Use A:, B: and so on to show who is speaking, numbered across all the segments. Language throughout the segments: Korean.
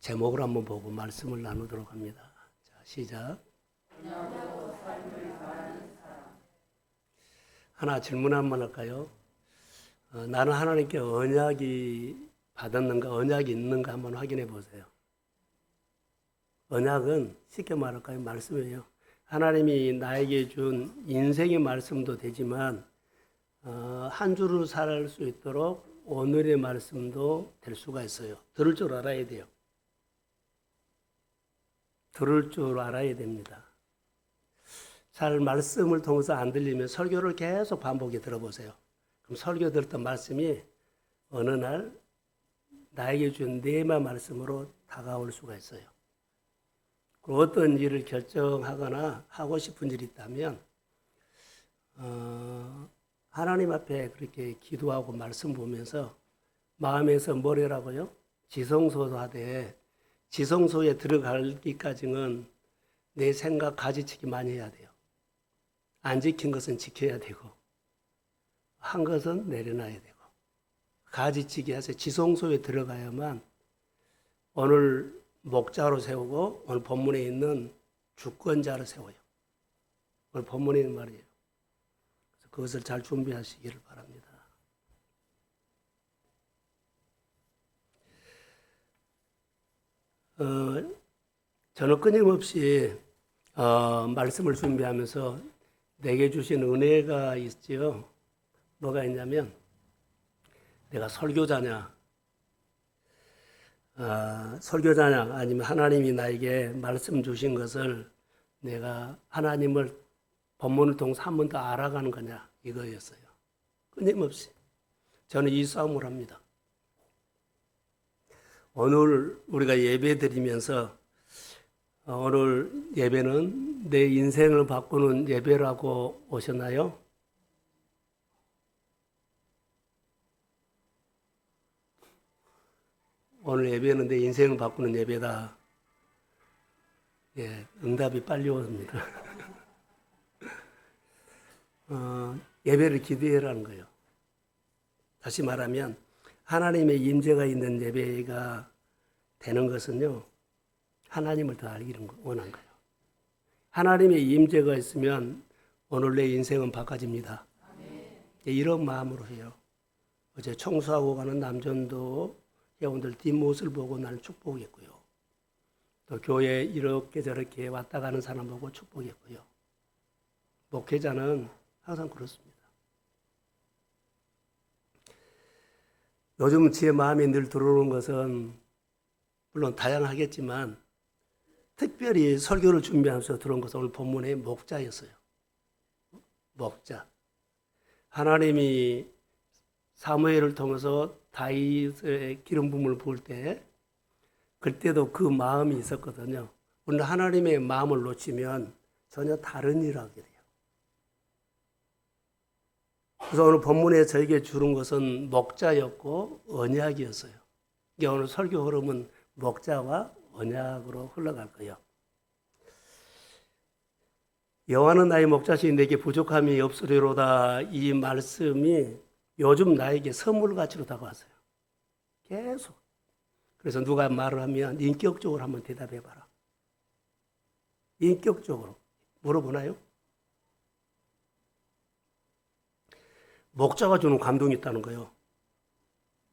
A: 제목을 한번 보고 말씀을 나누도록 합니다. 자, 시작. 하나 질문 한번 할까요? 나는 하나님께 언약이 받았는가, 언약이 있는가 한번 확인해 보세요. 언약은 쉽게 말할까요? 말씀이에요. 하나님이 나에게 준 인생의 말씀도 되지만 한 주를 살 수 있도록 오늘의 말씀도 될 수가 있어요. 들을 줄 알아야 돼요. 들을 줄 알아야 됩니다. 잘 말씀을 통해서 안 들리면 설교를 계속 반복해 들어보세요. 그럼 설교 들었던 말씀이 어느 날 나에게 준 네마 말씀으로 다가올 수가 있어요. 그리고 어떤 일을 결정하거나 하고 싶은 일이 있다면 하나님 앞에 그렇게 기도하고 말씀 보면서 마음에서 뭐래라고요? 지성소도 하되 지성소에 들어가기까지는 내 생각 가지치기 많이 해야 돼요. 안 지킨 것은 지켜야 되고 한 것은 내려놔야 되고 가지치기 해서 지성소에 들어가야만 오늘 목자로 세우고 오늘 본문에 있는 주권자로 세워요. 오늘 본문에 있는 말이에요. 그래서 그것을 잘 준비하시기를 바랍니다. 저는 끊임없이 말씀을 준비하면서 내게 주신 은혜가 있지요. 뭐가 있냐면 내가 설교자냐 아니면 하나님이 나에게 말씀 주신 것을 내가 하나님을 본문을 통해서 한 번 더 알아가는 거냐 이거였어요. 끊임없이 저는 이 싸움을 합니다. 오늘 우리가 예배 드리면서 오늘 예배는 내 인생을 바꾸는 예배라고 오셨나요? 오늘 예배는 내 인생을 바꾸는 예배다. 예, 응답이 빨리 옵니다. 예배를 기대해라는 거예요. 다시 말하면 하나님의 임재가 있는 예배가 되는 것은요. 하나님을 더 알기를 원한 거예요. 하나님의 임재가 있으면 오늘 내 인생은 바꿔집니다. 예, 이런 마음으로 해요. 어제 청소하고 가는 남전도 회원들 뒷모습을 보고 나는 축복했고요. 또 교회에 이렇게 저렇게 왔다 가는 사람 보고 축복했고요. 목회자는 항상 그렇습니다. 요즘 제 마음에 늘 들어오는 것은 물론 다양하겠지만 특별히 설교를 준비하면서 들어온 것은 오늘 본문의 목자였어요. 목자. 하나님이 사무엘을 통해서 다윗의 기름 부음을 부을 때 그때도 그 마음이 있었거든요. 오늘 하나님의 마음을 놓치면 전혀 다른 일을 하게 돼요. 그래서 오늘 본문에 저에게 주는 것은 목자였고 언약이었어요. 이게 오늘 설교 흐름은 목자와 언약으로 흘러갈 거예요. 여호와는 나의 목자시니 내게 부족함이 없으리로다. 이 말씀이 요즘 나에게 선물같이로 다가왔어요. 계속. 그래서 누가 말을 하면 인격적으로 한번 대답해봐라. 인격적으로 물어보나요? 목자가 주는 감동이 있다는 거예요.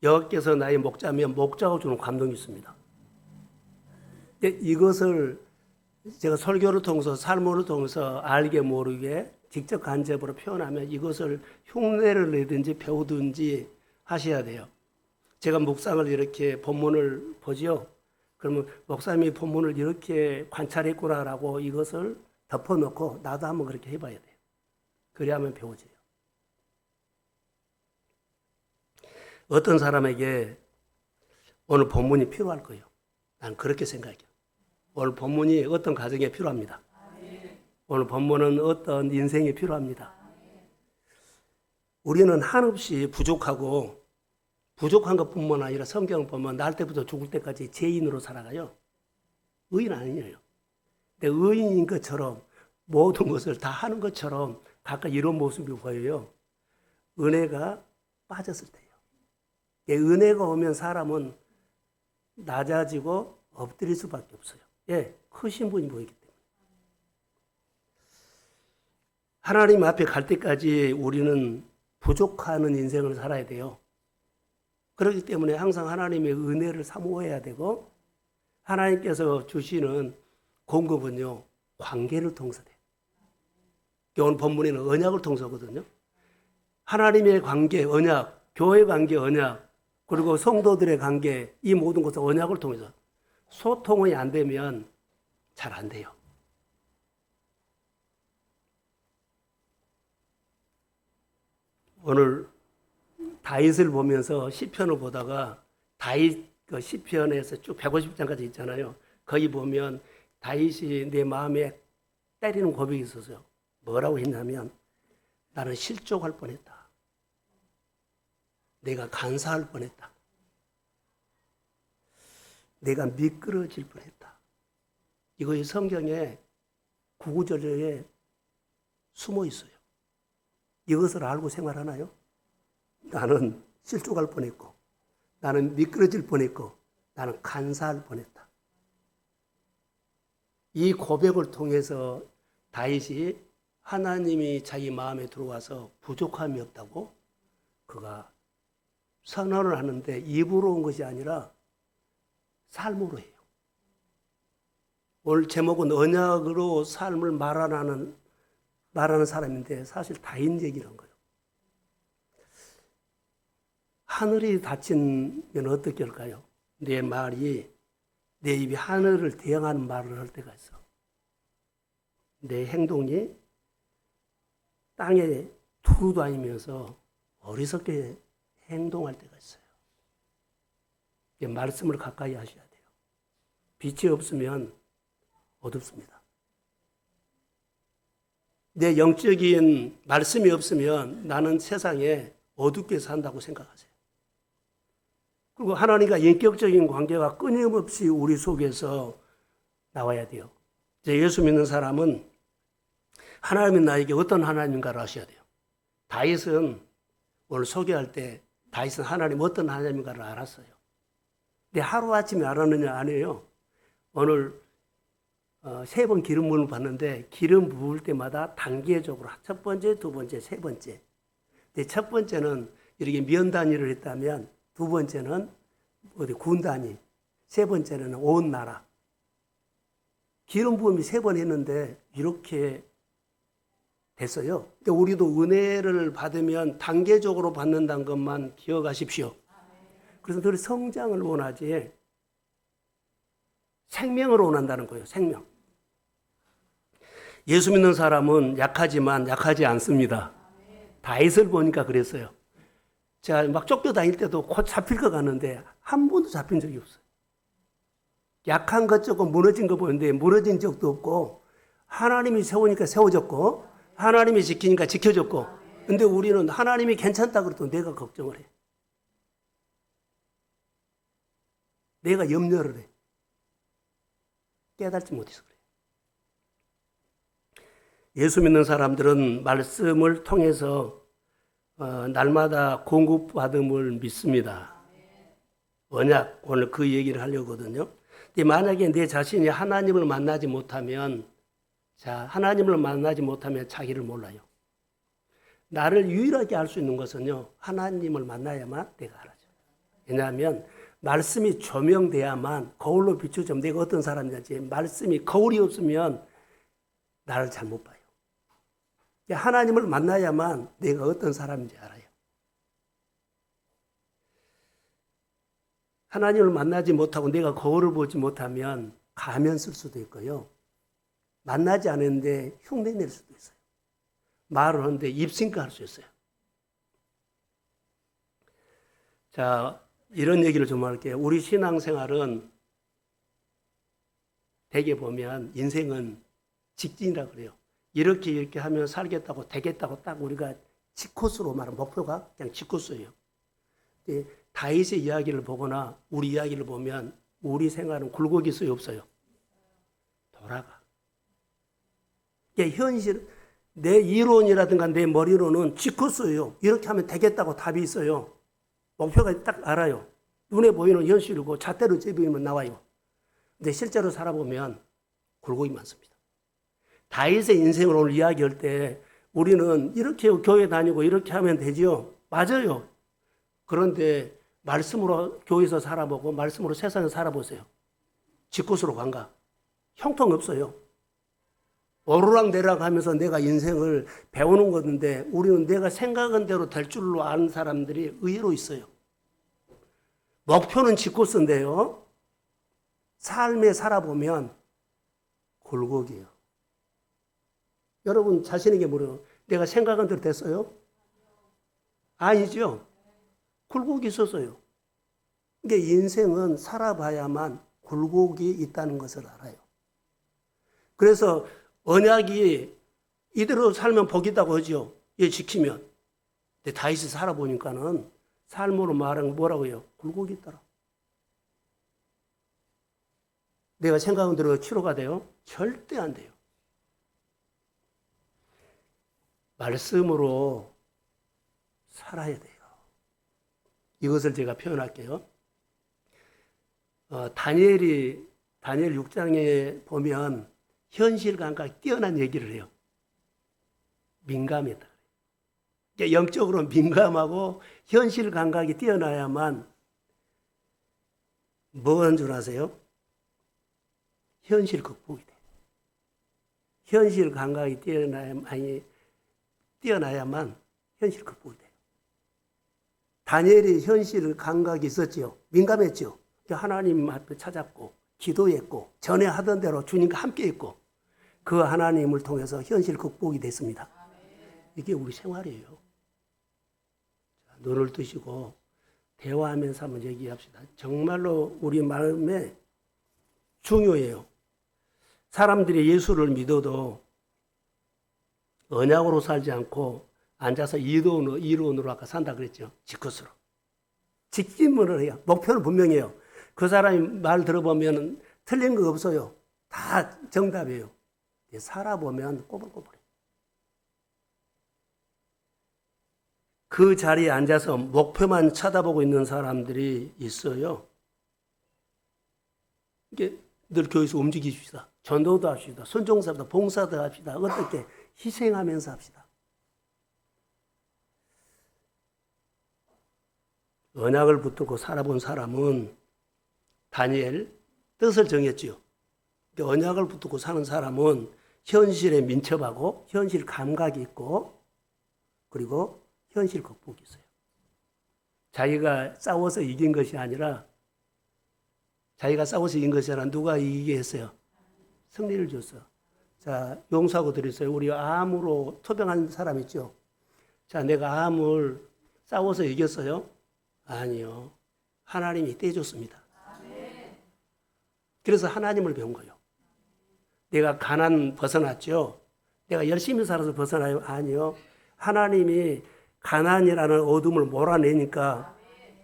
A: 여호와께서 나의 목자면 목자가 주는 감동이 있습니다. 이것을 제가 설교를 통해서 삶을 통해서 알게 모르게 직접 간접으로 표현하면 이것을 흉내를 내든지 배우든지 하셔야 돼요. 제가 묵상을 이렇게 본문을 보지요. 그러면 목사님이 본문을 이렇게 관찰했구나라고 이것을 덮어놓고 나도 한번 그렇게 해봐야 돼요. 그래야만 배워져요. 어떤 사람에게 오늘 본문이 필요할 거예요. 난 그렇게 생각해요. 오늘 본문이 어떤 가정에 필요합니다. 오늘 본문은 어떤 인생에 필요합니다. 우리는 한없이 부족하고 부족한 것뿐만 아니라 성경을 보면 날 때부터 죽을 때까지 죄인으로 살아가요. 의인 아니에요. 근데 의인인 것처럼 모든 것을 다 하는 것처럼 가끔 이런 모습이 보여요. 은혜가 빠졌을 때예요. 은혜가 오면 사람은 낮아지고 엎드릴 수밖에 없어요. 예, 크신 분이 보이기 때문에. 하나님 앞에 갈 때까지 우리는 부족하는 인생을 살아야 돼요. 그렇기 때문에 항상 하나님의 은혜를 사모해야 되고, 하나님께서 주시는 공급은요, 관계를 통해서 돼요. 오늘 본문에는 언약을 통해서거든요. 하나님의 관계, 언약, 교회 관계, 언약, 그리고 성도들의 관계, 이 모든 것을 언약을 통해서 소통이 안 되면 잘 안 돼요. 오늘 다윗을 보면서 시편을 보다가 다윗 그 시편에서 쭉 150장까지 있잖아요. 거기 보면 다윗이 내 마음에 때리는 고백이 있었어요. 뭐라고 했냐면 나는 실족할 뻔했다. 내가 간사할 뻔했다. 내가 미끄러질 뻔했다. 이거 성경에 구구절절에 숨어 있어요. 이것을 알고 생활하나요? 나는 실족할 뻔했고, 나는 미끄러질 뻔했고, 나는 간사할 뻔했다. 이 고백을 통해서 다윗이 하나님이 자기 마음에 들어와서 부족함이 없다고 그가 선언을 하는데 입으로 온 것이 아니라 삶으로 해요. 오늘 제목은 언약으로 삶을 말하는 사람인데 사실 다윗 얘기란 거예요. 하늘이 닫히면 어떻게 할까요? 내 말이, 내 입이 하늘을 대항하는 말을 할 때가 있어. 내 행동이 땅에 두루 다니면서 어리석게 행동할 때가 있어요. 말씀을 가까이 하셔야 돼요. 빛이 없으면 어둡습니다. 내 영적인 말씀이 없으면 나는 세상에 어둡게 산다고 생각하세요. 그리고 하나님과 인격적인 관계가 끊임없이 우리 속에서 나와야 돼요. 이제 예수 믿는 사람은 하나님이 나에게 어떤 하나님인가를 아셔야 돼요. 다윗은 오늘 소개할 때 다윗은 하나님 어떤 하나님인가를 알았어요. 근데 하루아침에 알았느냐 아니에요. 오늘 3번 기름 부음을 봤는데 기름 부을 때마다 단계적으로 첫 번째, 두 번째, 세 번째. 근데 첫 번째는 이렇게 면 단위를 했다면 두 번째는 어디 군 단위, 세 번째는 온 나라. 기름 부음이 3번 했는데 이렇게 됐어요. 근데 우리도 은혜를 받으면 단계적으로 받는다는 것만 기억하십시오. 그래서 늘 성장을 원하지 생명을 원한다는 거예요. 생명. 예수 믿는 사람은 약하지만 약하지 않습니다. 다윗을 보니까 그랬어요. 제가 막 쫓겨다닐 때도 곧 잡힐 것 같는데 한 번도 잡힌 적이 없어요. 약한 것 조금 무너진 거 보는데 무너진 적도 없고 하나님이 세우니까 세워졌고 하나님이 지키니까 지켜졌고 근데 우리는 하나님이 괜찮다 그래도 내가 걱정을 해. 내가 염려를 해. 깨닫지 못해서 그래요. 예수 믿는 사람들은 말씀을 통해서 날마다 공급받음을 믿습니다. 언약, 오늘 그 얘기를 하려거든요. 근데 만약에 내 자신이 하나님을 만나지 못하면 하나님을 만나지 못하면 자기를 몰라요. 나를 유일하게 알 수 있는 것은요, 하나님을 만나야만 내가 알아요. 왜냐하면 말씀이 조명돼야만 거울로 비추자면 내가 어떤 사람인지 말씀이 거울이 없으면 나를 잘 못 봐요. 하나님을 만나야만 내가 어떤 사람인지 알아요. 하나님을 만나지 못하고 내가 거울을 보지 못하면 가면 쓸 수도 있고요. 만나지 않았는데 흉내 낼 수도 있어요. 말을 하는데 입신가 할 수 있어요. 자, 이런 얘기를 좀 할게요. 우리 신앙생활은 대개 보면 인생은 직진이라고 그래요. 이렇게 하면 살겠다고 되겠다고 딱 우리가 직코스로 말하면 목표가 그냥 직코스예요. 다윗의 이야기를 보거나 우리 이야기를 보면 우리 생활은 굴곡이 있어요, 없어요? 돌아가. 현실, 내 이론이라든가 내 머리로는 직코스예요. 이렇게 하면 되겠다고 답이 있어요. 목표가 딱 알아요. 눈에 보이는 현실이고 잣대로 찝으면 나와요. 근데 실제로 살아보면 굴곡이 많습니다. 다윗의 인생을 오늘 이야기할 때 우리는 이렇게 교회 다니고 이렇게 하면 되지요. 맞아요. 그런데 말씀으로 교회에서 살아보고 말씀으로 세상에 살아보세요. 집곳으로 간가? 형통없어요. 오르락내리락 하면서 내가 인생을 배우는 건데 우리는 내가 생각한 대로 될 줄로 아는 사람들이 의외로 있어요. 목표는 집곳인데요. 삶에 살아보면 굴곡이에요. 여러분 자신에게 물어요. 내가 생각한 대로 됐어요? 아니죠. 굴곡이 있었어요. 그러니까 인생은 살아봐야만 굴곡이 있다는 것을 알아요. 그래서 언약이 이대로 살면 복 있다고 하죠. 얘 지키면. 근데 다윗이 살아보니까는 삶으로 말하면 뭐라고 해요? 굴곡이 있더라. 내가 생각한 대로 치료가 돼요? 절대 안 돼요. 말씀으로 살아야 돼요. 이것을 제가 표현할게요. 다니엘 6장에 보면 현실 감각이 뛰어난 얘기를 해요. 민감했다. 영적으로 민감하고 현실 감각이 뛰어나야만 뭐한 줄 아세요? 현실 극복이 돼요. 현실 감각이 뛰어나야만 현실 극복이 돼요. 다니엘이 현실 감각이 있었죠. 민감했죠. 하나님 앞에 찾았고 기도했고 전에 하던 대로 주님과 함께 있고 그 하나님을 통해서 현실 극복이 됐습니다. 이게 우리 생활이에요. 자, 눈을 뜨시고 대화하면서 한번 얘기합시다. 정말로 우리 마음에 중요해요. 사람들이 예수를 믿어도 언약으로 살지 않고 앉아서 이론으로 아까 산다 그랬죠. 직컷으로. 직진문을 해요. 목표는 분명해요. 그 사람이 말 들어보면 틀린 거 없어요. 다 정답이에요. 살아보면 꼬불꼬불해. 그 자리에 앉아서 목표만 쳐다보고 있는 사람들이 있어요. 이게 늘 교회에서 움직이십시다. 전도도 합시다. 순종도 합시다. 봉사도 합시다. 어떻게 희생하면서 합시다. 언약을 붙들고 살아본 사람은 다니엘 뜻을 정했지요. 언약을 붙들고 사는 사람은 현실에 민첩하고 현실 감각이 있고 그리고 현실 극복이 있어요. 자기가 싸워서 이긴 것이 아니라 누가 이기게 했어요? 승리를 줬어. 자, 용서하고 드렸어요. 우리 암으로 토병한 사람 있죠? 자, 내가 암을 싸워서 이겼어요? 아니요. 하나님이 떼줬습니다. 그래서 하나님을 배운 거예요. 내가 가난 벗어났죠? 내가 열심히 살아서 벗어나요? 아니요. 하나님이 가난이라는 어둠을 몰아내니까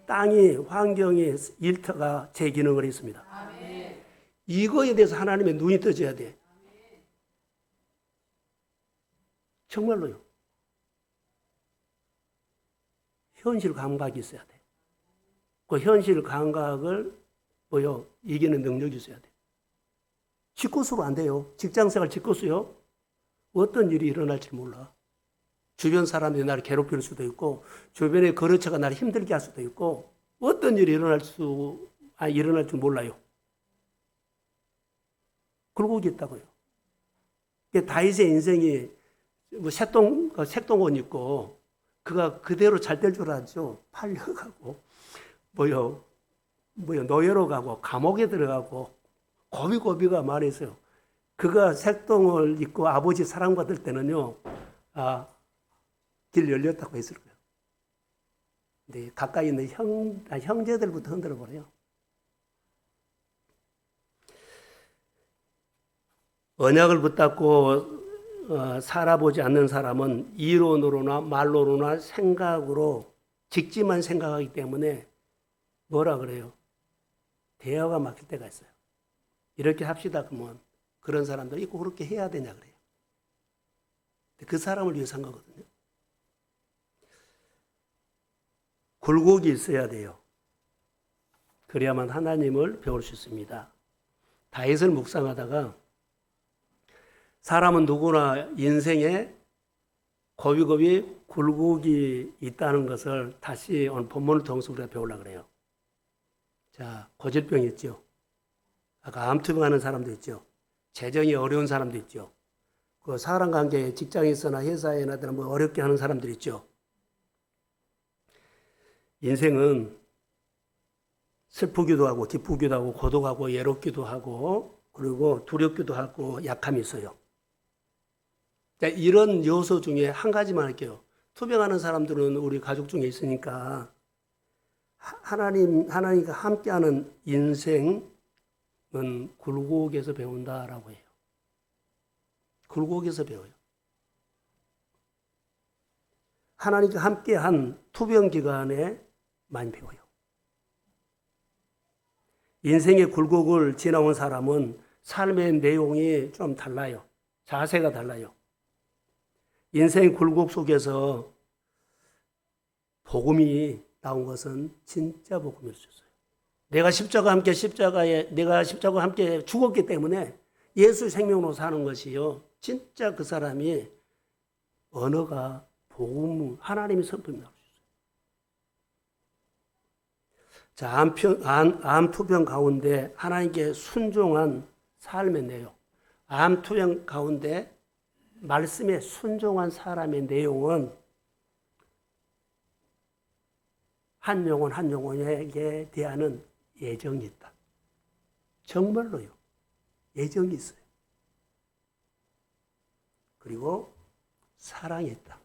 A: 땅이, 환경이, 일터가 제 기능을 했습니다. 이거에 대해서 하나님의 눈이 떠져야 돼. 정말로요. 현실 감각이 있어야 돼. 그 현실 감각을 이기는 능력이 있어야 돼. 직고수로 안 돼요. 직장생활 직고수요. 어떤 일이 일어날지 몰라. 주변 사람들이 나를 괴롭힐 수도 있고 주변의 거래처가 나를 힘들게 할 수도 있고 어떤 일이 일어날 줄 몰라요. 굴곡이 있다고요. 다윗의 인생이 색동옷 입고 그가 그대로 잘 될 줄 알았죠. 팔려가고 노예로 가고 감옥에 들어가고 고비고비가 많았어요. 그가 색동을 입고 아버지 사랑받을 때는요. 길 열렸다고 했을 거예요. 근데 가까이 있는 형제들부터 흔들어버려요. 언약을 붙잡고 살아보지 않는 사람은 이론으로나 말로나 생각으로 직지만 생각하기 때문에 뭐라 그래요? 대화가 막힐 때가 있어요. 이렇게 합시다 그러면 그런 사람들이 꼭 그렇게 해야 되냐 그래요. 그 사람을 위해서 한 거거든요. 굴곡이 있어야 돼요. 그래야만 하나님을 배울 수 있습니다. 다윗을 묵상하다가 사람은 누구나 인생에 고비고비 굴곡이 있다는 것을 다시 오늘 본문을 통해서 우리가 배우려고 그래요. 자, 고질병 있죠. 아까 암투병하는 사람도 있죠. 재정이 어려운 사람도 있죠. 그 사람 관계에 직장에서나 회사에나 뭐 어렵게 하는 사람들 있죠. 인생은 슬프기도 하고 기쁘기도 하고 고독하고 외롭기도 하고 그리고 두렵기도 하고 약함이 있어요. 자, 이런 요소 중에 한 가지만 할게요. 투병하는 사람들은 우리 가족 중에 있으니까 하나님과 함께하는 인생은 굴곡에서 배운다라고 해요. 굴곡에서 배워요. 하나님과 함께한 투병 기간에 많이 배워요. 인생의 굴곡을 지나온 사람은 삶의 내용이 좀 달라요. 자세가 달라요. 인생의 굴곡 속에서 복음이 나온 것은 진짜 복음일 수 있어요. 내가 십자가와 함께 죽었기 때문에 예수 생명으로 사는 것이요. 진짜 그 사람이 언어가 복음, 하나님의 성품이 나올 수 있어요. 자, 암투병 가운데 하나님께 순종한 삶의 내용, 암투병 가운데 말씀에 순종한 사람의 내용은 한 영혼 한 영혼에게 대하는 애정이 있다. 정말로요. 애정이 있어요. 그리고 사랑이 있다.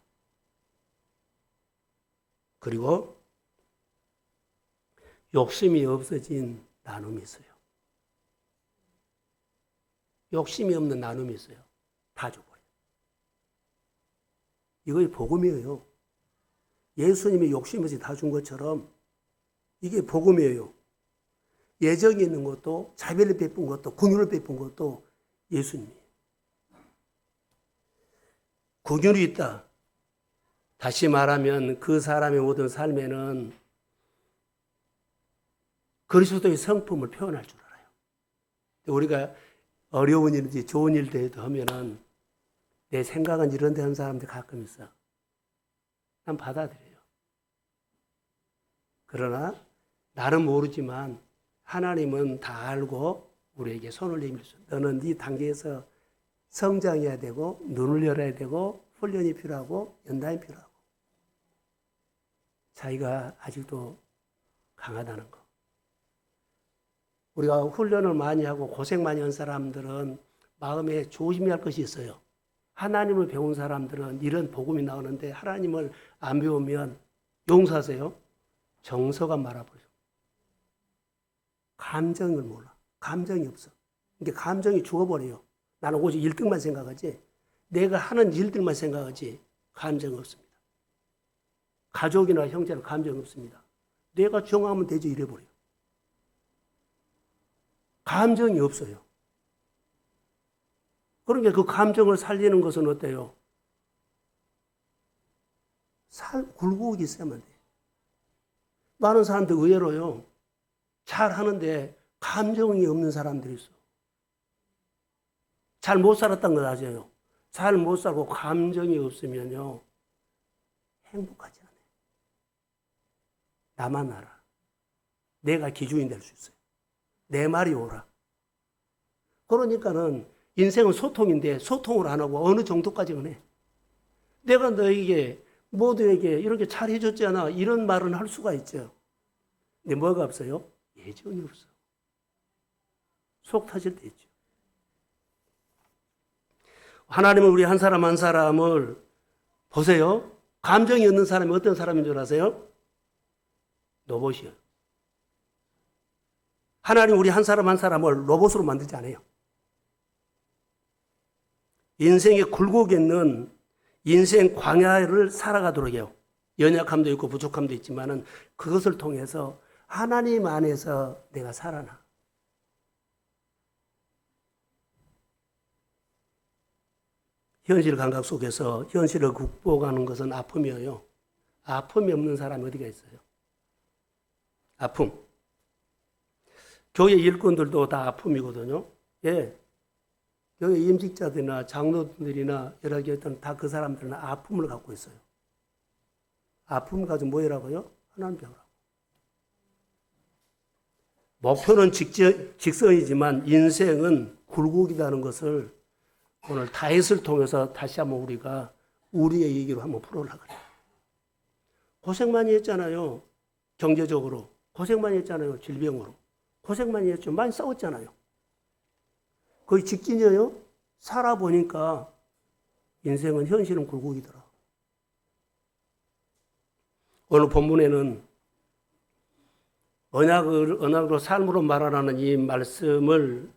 A: 그리고 욕심이 없어진 나눔이 있어요. 욕심이 없는 나눔이 있어요. 다 줘버려요. 이거 복음이에요. 예수님이 욕심 없이 다 준 것처럼 이게 복음이에요. 애정이 있는 것도 자비를 베푼 것도 긍휼을 베푼 것도 예수님이에요. 긍휼이 있다. 다시 말하면 그 사람의 모든 삶에는 그리스도의 성품을 표현할 줄 알아요. 우리가 어려운 일인지 좋은 일도 하면은 내 생각은 이런 데 하는 사람들 가끔 있어. 난 받아들여요. 그러나 나는 모르지만 하나님은 다 알고 우리에게 손을 내밀죠. 너는 네 단계에서 성장해야 되고 눈을 열어야 되고 훈련이 필요하고 연단이 필요하고 자기가 아직도 강하다는 거. 우리가 훈련을 많이 하고 고생 많이 한 사람들은 마음에 조심해야 할 것이 있어요. 하나님을 배운 사람들은 이런 복음이 나오는데 하나님을 안 배우면 용서하세요. 정서가 말아버려요. 감정을 몰라. 감정이 없어. 그러니까 감정이 죽어버려요. 나는 오직 1등만 생각하지 내가 하는 일들만 생각하지 감정이 없습니다. 가족이나 형제는 감정이 없습니다. 내가 정하면 되지 이래버려요. 감정이 없어요. 그러니까 그 감정을 살리는 것은 어때요? 굴곡이 있어야만 돼요. 많은 사람들 의외로요. 잘 하는데 감정이 없는 사람들이 있어. 잘 못 살았다는 걸 아세요? 잘 못 살고 감정이 없으면요. 행복하지 않아요. 나만 알아. 내가 기준이 될 수 있어요. 내 말이 옳아. 그러니까는 인생은 소통인데 소통을 안 하고 어느 정도까지는 해. 내가 너에게 모두에게 이렇게 잘 해줬잖아. 이런 말은 할 수가 있죠. 근데 뭐가 없어요? 애정이 없어. 속 터질 때 있죠. 하나님은 우리 한 사람 한 사람을 보세요. 감정이 없는 사람이 어떤 사람인 줄 아세요? 로봇이요. 하나님 우리 한 사람 한 사람을 로봇으로 만들지 않아요. 인생의 굴곡에 있는 인생 광야를 살아가도록 해요. 연약함도 있고 부족함도 있지만은 그것을 통해서 하나님 안에서 내가 살아나. 현실 감각 속에서 현실을 극복하는 것은 아픔이에요. 아픔이 없는 사람이 어디가 있어요? 아픔. 교회 일꾼들도 다 아픔이거든요. 예. 교회 임직자들이나 장로들이나 여러 개들 다 그 사람들은 아픔을 갖고 있어요. 아픔을 가지고 뭐라고요? 하나님 배우라고. 목표는 직선이지만 인생은 굴곡이라는 것을 오늘 다윗을 통해서 다시 한번 우리가 우리의 얘기로 한번 풀어보려고 그래요. 고생 많이 했잖아요. 경제적으로. 고생 많이 했잖아요. 질병으로. 고생 많이 했죠. 많이 싸웠잖아요. 거의 직진이에요. 살아보니까 인생은 현실은 굴곡이더라. 오늘 본문에는 언약으로 삶으로 말하라는 이 말씀을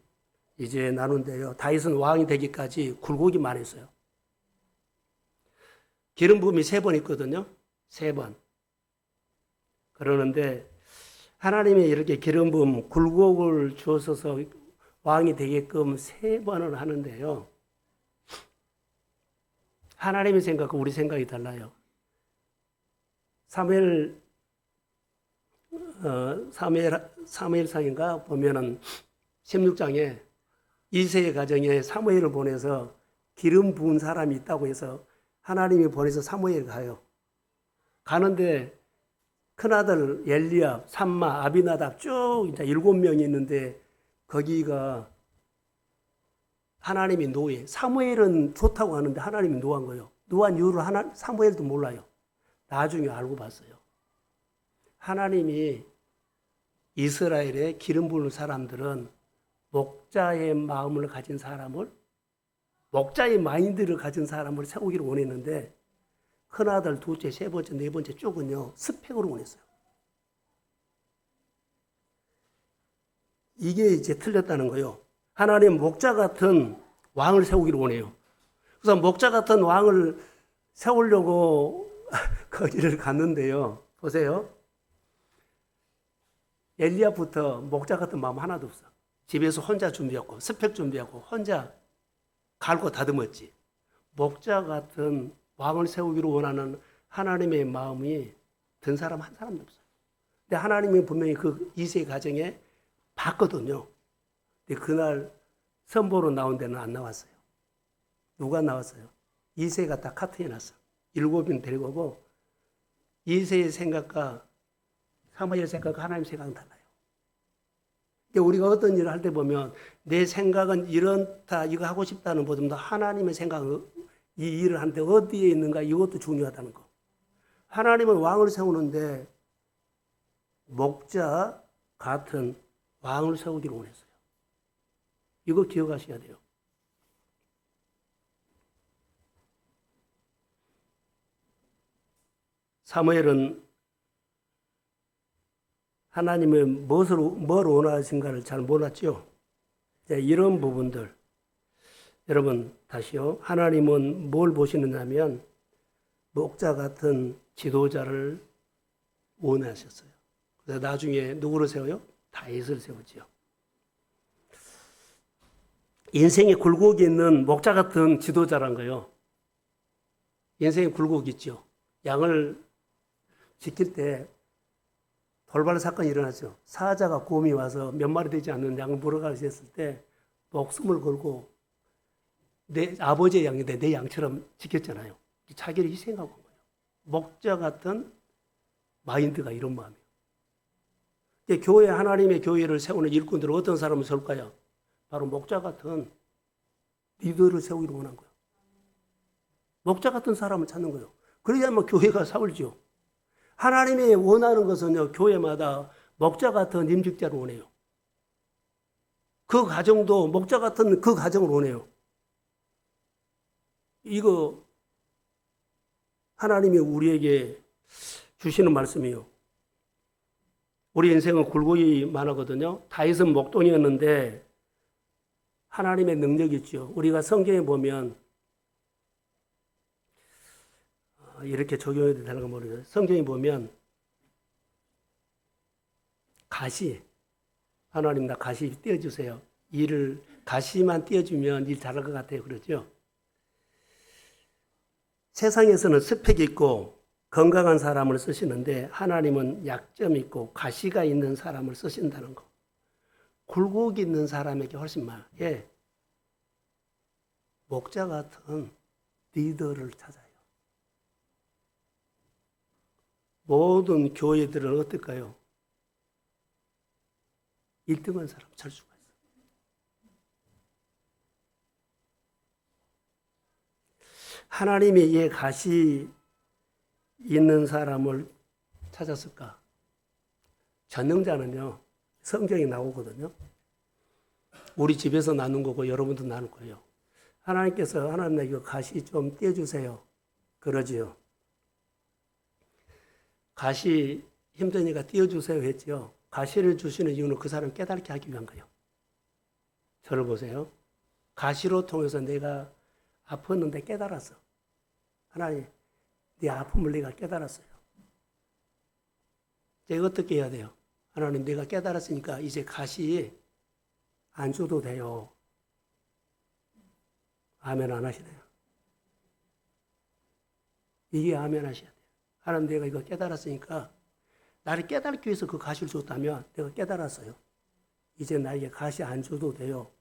A: 이제 나눈대요. 다윗은 왕이 되기까지 굴곡이 많았어요. 기름 부음이 3번 있거든요. 3번. 그러는데 하나님이 이렇게 기름 부음, 굴곡을 주셔서 왕이 되게끔 3번을 하는데요. 하나님의 생각과 우리 생각이 달라요. 사무엘상인가 보면은 16장에 이새의 가정에 사무엘을 보내서 기름 부은 사람이 있다고 해서 하나님이 보내서 사무엘 가요. 가는데 큰아들 엘리압, 삼마, 아비나답 쭉 이제 7명이 있는데 거기가 하나님이 노예. 사무엘은 좋다고 하는데 하나님이 노한 거예요. 노한 이유를 사무엘도 몰라요. 나중에 알고 봤어요. 하나님이 이스라엘에 기름 부은 사람들은 목자의 마음을 가진 사람을, 목자의 마인드를 가진 사람을 세우기를 원했는데 큰아들, 둘째, 세 번째, 네 번째 쪽은요 스펙으로 원했어요. 이게 이제 틀렸다는 거예요. 하나님 목자 같은 왕을 세우기를 원해요. 그래서 목자 같은 왕을 세우려고 거기를 갔는데요. 보세요. 엘리야부터 목자 같은 마음 하나도 없어. 집에서 혼자 준비하고 스펙 준비하고 혼자 갈고 다듬었지. 목자 같은 왕을 세우기로 원하는 하나님의 마음이 든 사람 한 사람도 없어요. 근데 하나님이 분명히 그 이새의 가정에 봤거든요. 근데 그날 선보로 나온 데는 안 나왔어요. 누가 나왔어요? 이새가 딱 카트에 났어. 7인 데리고 오고 이새의 생각과 사무엘 생각과 하나님 생각은 달라요. 우리가 어떤 일을 할 때 보면 내 생각은 이렇다 이거 하고 싶다는 보다 하나님의 생각은 이 일을 하는데 어디에 있는가 이것도 중요하다는 거. 하나님은 왕을 세우는데 목자 같은 왕을 세우기를 원했어요. 이거 기억하셔야 돼요. 사무엘은 하나님의 뭘 원하신가를 잘 몰랐죠. 이런 부분들. 여러분, 다시요. 하나님은 뭘 보시느냐면, 목자 같은 지도자를 원하셨어요. 그래서 나중에 누구를 세워요? 다윗을 세우지요. 인생에 굴곡이 있는 목자 같은 지도자란 거예요. 인생에 굴곡이 있죠. 양을 지킬 때 돌발 사건이 일어났죠. 사자가 곰이 와서 몇 마리 되지 않는 양을 물어가서 했을 때 목숨을 걸고 내 아버지의 양인데 내 양처럼 지켰잖아요. 자기를 희생하고 온 거예요. 목자 같은 마인드가 이런 마음이에요. 교회, 하나님의 교회를 세우는 일꾼들은 어떤 사람을 세울까요? 바로 목자 같은 리더를 세우기를 원한 거예요. 목자 같은 사람을 찾는 거예요. 그래야만 교회가 살죠. 하나님이 원하는 것은요, 교회마다 목자 같은 임직자를 원해요. 그 가정도 목자 같은 그 가정을 원해요. 이거 하나님이 우리에게 주시는 말씀이에요. 우리 인생은 굴곡이 많았거든요. 다윗은 목동이었는데 하나님의 능력이 있죠. 우리가 성경에 보면 이렇게 적용해도 되는가 모르겠어요. 성경에 보면 가시, 하나님 나 가시 띄워주세요. 일을 가시만 띄워주면 일 잘할 것 같아요. 그러죠. 세상에서는 스펙이 있고 건강한 사람을 쓰시는데 하나님은 약점 있고 가시가 있는 사람을 쓰신다는 거. 굴곡이 있는 사람에게 훨씬 많아요. 예. 목자 같은 리더를 찾아요. 모든 교회들은 어떨까요? 1등한 사람 찾을 수가 있어요. 하나님이 이 가시 있는 사람을 찾았을까? 전능자는요, 성경에 나오거든요. 우리 집에서 나눈 거고 여러분도 나눌 거예요. 하나님께서 하나님 나 이거 가시 좀 떼어주세요. 그러지요. 가시 힘드니까 떼어주세요 했지요. 가시를 주시는 이유는 그 사람 깨닫게 하기 위한 거예요. 저를 보세요. 가시로 통해서 내가 아팠는데 깨달았어. 하나님, 네 아픔을 내가 깨달았어요. 제가 어떻게 해야 돼요? 하나님, 내가 깨달았으니까 이제 가시 안 줘도 돼요. 아멘 안 하시네요. 이게 아멘 하셔야 돼요. 하나님, 내가 이거 깨달았으니까 나를 깨닫기 위해서 그 가시를 줬다면 내가 깨달았어요. 이제 나에게 가시 안 줘도 돼요.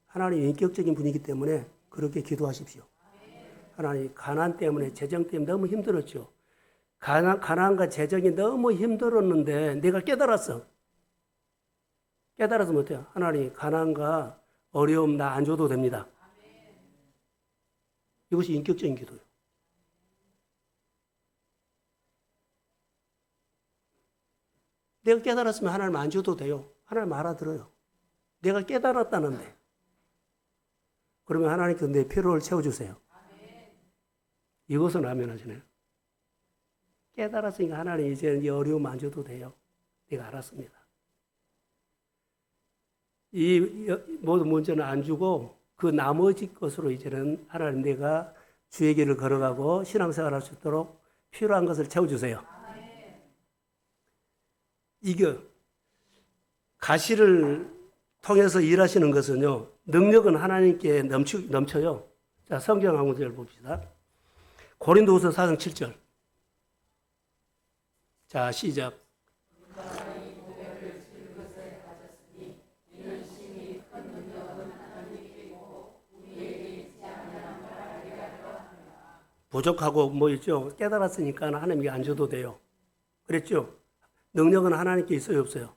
A: 하나님 인격적인 분이기 때문에 그렇게 기도하십시오. 하나님, 가난 때문에, 재정 때문에 너무 힘들었죠. 가난과 재정이 너무 힘들었는데 내가 깨달았어. 깨달아서 못해요. 하나님, 가난과 어려움 나 안 줘도 됩니다. 이것이 인격적인 기도예요. 내가 깨달았으면 하나님 안 줘도 돼요. 하나님 알아들어요. 내가 깨달았다는데. 그러면 하나님께서 내 필요를 채워주세요. 이것은 아멘 하시네요. 깨달았으니까 하나님 이제 이 어려움 안 줘도 돼요. 내가 알았습니다. 이 모든 문제는 안 주고 그 나머지 것으로 이제는 하나님 내가 주의 길을 걸어가고 신앙생활 할 수 있도록 필요한 것을 채워주세요. 이게 가시를 통해서 일하시는 것은요, 능력은 하나님께 넘쳐요. 자, 성경 한 구절 봅시다. 고린도후서 4장 7절. 자, 시작. 부족하고 뭐 있죠. 깨달았으니까 하나님께 안 줘도 돼요. 그랬죠? 능력은 하나님께 있어요, 없어요?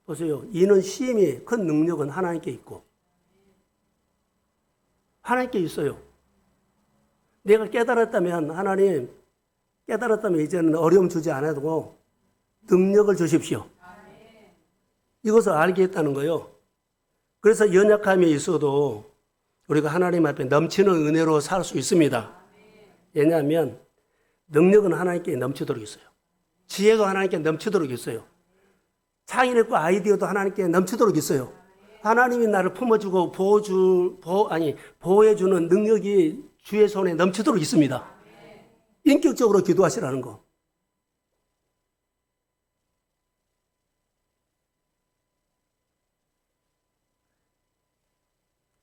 A: 보세요. 이는 심히 큰 능력은 하나님께 있고 하나님께 있어요. 내가 깨달았다면 하나님 깨달았다면 이제는 어려움 주지 않아도 능력을 주십시오. 이것을 알게 했다는 거예요. 그래서 연약함이 있어도 우리가 하나님 앞에 넘치는 은혜로 살 수 있습니다. 왜냐하면 능력은 하나님께 넘치도록 있어요. 지혜도 하나님께 넘치도록 있어요. 창의력과 아이디어도 하나님께 넘치도록 있어요. 하나님이 나를 품어주고 보호해주는 능력이 주의 손에 넘치도록 있습니다. 인격적으로 기도하시라는 거.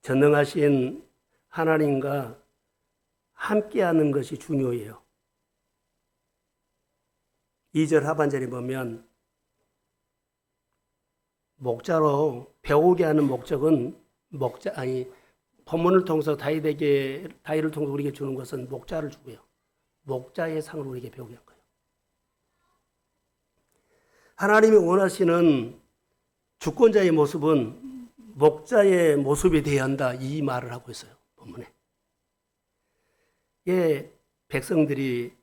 A: 전능하신 하나님과 함께하는 것이 중요해요. 2절 하반절에 보면 목자로 배우게 하는 목적은 본문을 통해서 다윗을 통해서 우리에게 주는 것은 목자를 주고요. 목자의 상을 우리에게 배우게 한 거예요. 하나님이 원하시는 주권자의 모습은 목자의 모습이 되어야 한다, 이 말을 하고 있어요. 본문에. 예, 백성들이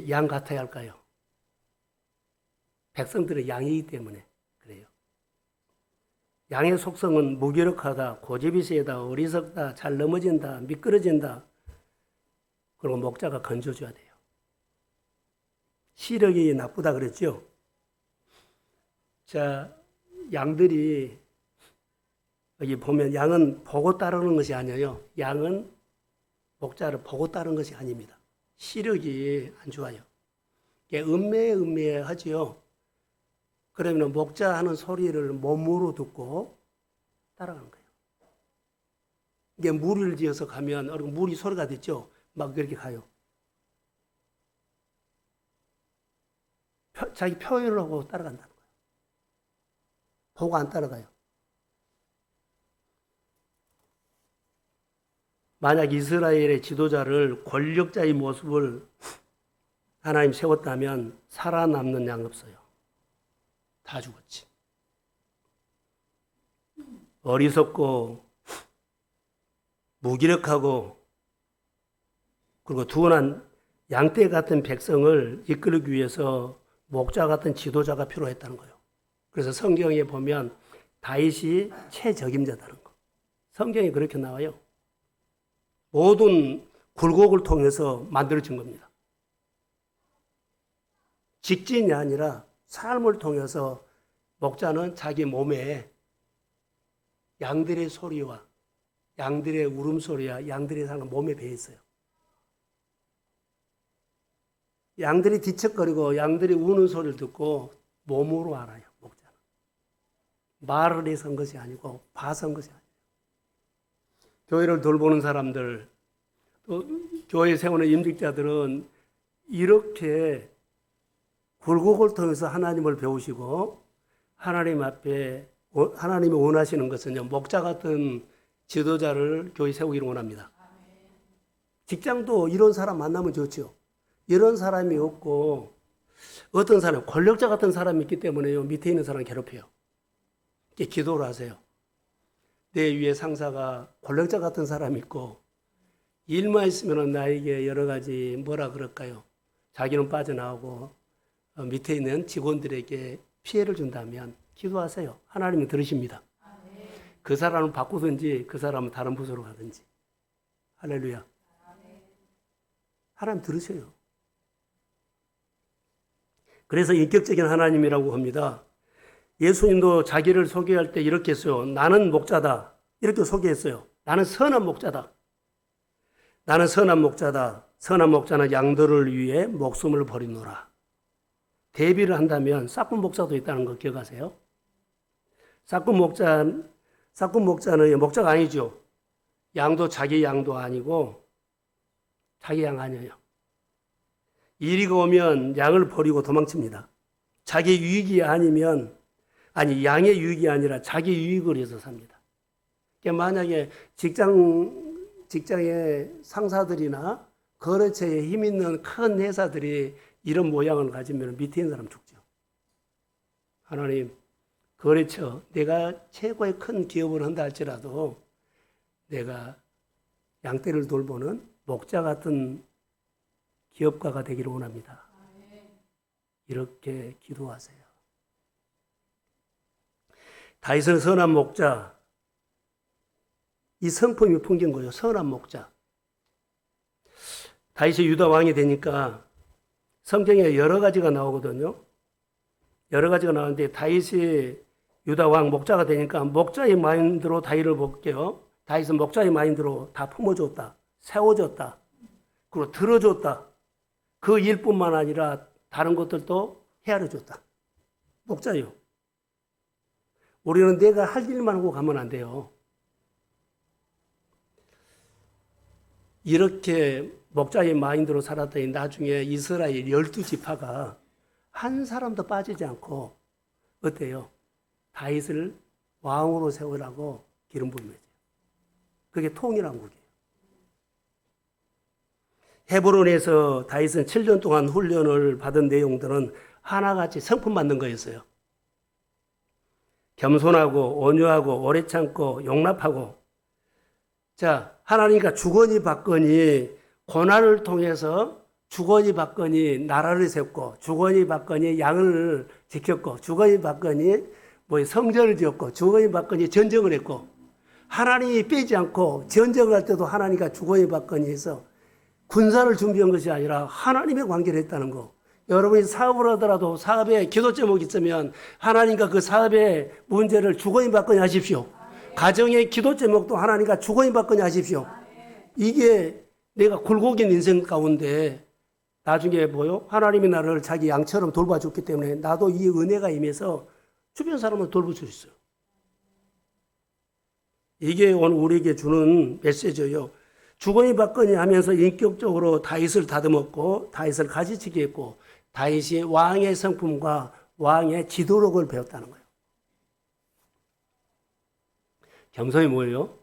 A: 양 같아야 할까요? 백성들은 양이기 때문에 그래요. 양의 속성은 무기력하다, 고집이 세다, 어리석다, 잘 넘어진다, 미끄러진다. 그리고 목자가 건져줘야 돼요. 시력이 나쁘다 그랬죠? 자, 양들이 여기 보면 양은 보고 따르는 것이 아니에요. 양은 목자를 보고 따르는 것이 아닙니다. 시력이 안 좋아요. 이게 음매하지요. 그러면 목자 하는 소리를 몸으로 듣고 따라가는 거예요. 이게 무리를 지어서 가면 물이 소리가 됐죠. 막 그렇게 가요. 자기 표현을 하고 따라간다는 거예요. 보고 안 따라가요. 만약 이스라엘의 지도자를 권력자의 모습을 하나님 세웠다면 살아남는 양 없어요. 다 죽었지. 어리석고 무기력하고 그리고 둔한 양떼 같은 백성을 이끌기 위해서 목자 같은 지도자가 필요했다는 거예요. 그래서 성경에 보면 다윗이 최적임자다는 거. 성경에 그렇게 나와요. 모든 굴곡을 통해서 만들어진 겁니다. 직진이 아니라 삶을 통해서 목자는 자기 몸에 양들의 소리와 양들의 울음소리와 양들의 사는 몸에 배어 있어요. 양들이 뒤척거리고 양들이 우는 소리를 듣고 몸으로 알아요. 목자는. 말을 해서 한 것이 아니고 봐서 한 것이 아니에요. 교회를 돌보는 사람들, 또 교회 세우는 임직자들은 이렇게 굴곡을 통해서 하나님을 배우시고 하나님 앞에 하나님이 원하시는 것은요, 목자 같은 지도자를 교회 세우기를 원합니다. 직장도 이런 사람 만나면 좋죠. 이런 사람이 없고 어떤 사람, 권력자 같은 사람이 있기 때문에요, 밑에 있는 사람 괴롭혀요. 기도를 하세요. 내 위에 상사가 권력자 같은 사람이 있고 일만 있으면 나에게 여러 가지 뭐라 그럴까요? 자기는 빠져나오고 밑에 있는 직원들에게 피해를 준다면 기도하세요. 하나님은 들으십니다. 그 사람을 바꾸든지 그 사람은 다른 부서로 가든지. 할렐루야. 하나님 들으셔요. 그래서 인격적인 하나님이라고 합니다. 예수님도 자기를 소개할 때 이렇게 했어요. 나는 목자다. 이렇게 소개했어요. 나는 선한 목자다. 나는 선한 목자다. 선한 목자는 양들을 위해 목숨을 버리노라. 대비를 한다면 싹군 목자도 있다는 거 기억하세요? 싹군 목자는 목자가 아니죠. 양도 자기 양도 아니고 자기 양 아니에요. 이리가 오면 양을 버리고 도망칩니다. 자기 유익이 아니면 양의 유익이 아니라 자기 유익을 위해서 삽니다. 그러니까 만약에 직장의 상사들이나 거래처에 힘 있는 큰 회사들이 이런 모양을 가지면 밑에 있는 사람 죽죠. 하나님, 거래처, 내가 최고의 큰 기업을 한다 할지라도 내가 양떼를 돌보는 목자 같은 기업가가 되기를 원합니다. 이렇게 기도하세요. 다윗은 선한 목자, 이 성품이 풍긴 거예요. 선한 목자. 다윗이 유다 왕이 되니까 성경에 여러 가지가 나오거든요. 여러 가지가 나오는데 다윗이 유다 왕 목자가 되니까 목자의 마인드로 다윗을 볼게요. 다윗은 목자의 마인드로 다 품어줬다. 세워줬다. 그리고 들어줬다. 그 일뿐만 아니라 다른 것들도 헤아려줬다. 목자요. 우리는 내가 할 일만 하고 가면 안 돼요. 이렇게 목자의 마인드로 살았더니 나중에 이스라엘 12지파가 한 사람도 빠지지 않고 어때요? 다윗을 왕으로 세우라고 기름 부음을 해줘요. 그게 통일왕국이에요. 헤브론에서 다윗은 7년 동안 훈련을 받은 내용들은 하나같이 성품 만든 거였어요. 겸손하고 온유하고 오래 참고 용납하고, 자, 하나님과 주거니 받거니 고난을 통해서 주거니 받거니 나라를 세웠고, 주거니 받거니 양을 지켰고, 주거니 받거니 성전을 지었고, 주거니 받거니 전쟁을 했고, 하나님이 빼지 않고 전쟁을 할 때도 하나님과 주거니 받거니 해서 군사를 준비한 것이 아니라 하나님의 관계를 했다는 거. 여러분이 사업을 하더라도 사업에 기도 제목이 있으면 하나님과 그 사업의 문제를 주거니 받거니 하십시오. 가정의 기도 제목도 하나님과 주거니 받거니 하십시오. 이게 내가 굴곡인 인생 가운데 나중에 하나님이 나를 자기 양처럼 돌봐줬기 때문에 나도 이 은혜가 임해서 주변 사람을 돌볼 수 있어요. 이게 오늘 우리에게 주는 메시지예요. 주거니 받거니 하면서 인격적으로 다윗을 다듬었고 다윗을 가지치게 했고 다윗이 왕의 성품과 왕의 지도력을 배웠다는 거예요. 겸손이 뭐예요?